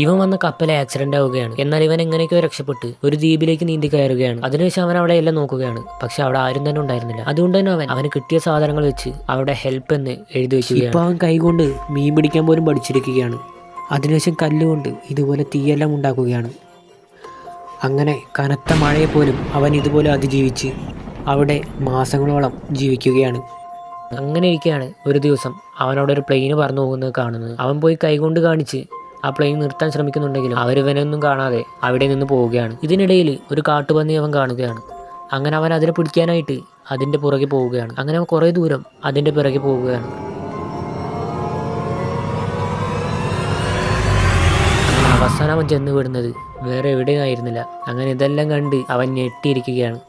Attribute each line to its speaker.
Speaker 1: ഇവൻ വന്ന കപ്പൽ ആക്സിഡന്റ് ആവുകയാണ്. എന്നാൽ ഇവൻ എങ്ങനെയൊക്കെയോ രക്ഷപ്പെട്ട് ഒരു ദ്വീപിലേക്ക് നീന്തി കയറുകയാണ്. അതിനുശേഷം അവൻ അവിടെ എല്ലാം നോക്കുകയാണ്. പക്ഷെ അവിടെ ആരും തന്നെ ഉണ്ടായിരുന്നില്ല. അതുകൊണ്ട് തന്നെ അവന് കിട്ടിയ സാധനങ്ങൾ വെച്ച് അവിടെ ഹെൽപ്പ് എന്ന് എഴുതി വെക്കുകയാണ്. ഇപ്പൊ അവൻ കൈകൊണ്ട് മീൻ പിടിക്കാൻ പോലും പഠിച്ചിരിക്കുകയാണ്. അതിനുശേഷം കല്ലുകൊണ്ട് ഇതുപോലെ തീയെല്ലാം ഉണ്ടാക്കുകയാണ്. അങ്ങനെ കനത്ത മഴയെ പോലും അവൻ ഇതുപോലെ അതിജീവിച്ച് അവിടെ മാസങ്ങളോളം ജീവിക്കുകയാണ്. അങ്ങനെ ഇരിക്കുകയാണ് ഒരു ദിവസം അവനവിടെ ഒരു പ്ലെയിന് പറന്നു പോകുന്നത് കാണുന്നത്. അവൻ പോയി കൈകൊണ്ട് കാണിച്ച് ആ പ്ലെയിൻ നിർത്താൻ ശ്രമിക്കുന്നുണ്ടെങ്കിലും അവരിവനൊന്നും കാണാതെ അവിടെ നിന്ന് പോവുകയാണ്. ഇതിനിടയിൽ ഒരു കാട്ടുപന്നി അവൻ കാണുകയാണ്. അങ്ങനെ അവൻ അതിനെ പിടിക്കാനായിട്ട് അതിൻ്റെ പുറകെ പോവുകയാണ്. അങ്ങനെ അവൻ കുറേ ദൂരം അതിൻ്റെ പിറകെ പോവുകയാണ്. അവസാനം അവൻ ചെന്ന് വിടുന്നത് വേറെ എവിടെയും ആയിരുന്നില്ല. അങ്ങനെ ഇതെല്ലാം കണ്ട് അവൻ ഞെട്ടിയിരിക്കുകയാണ്.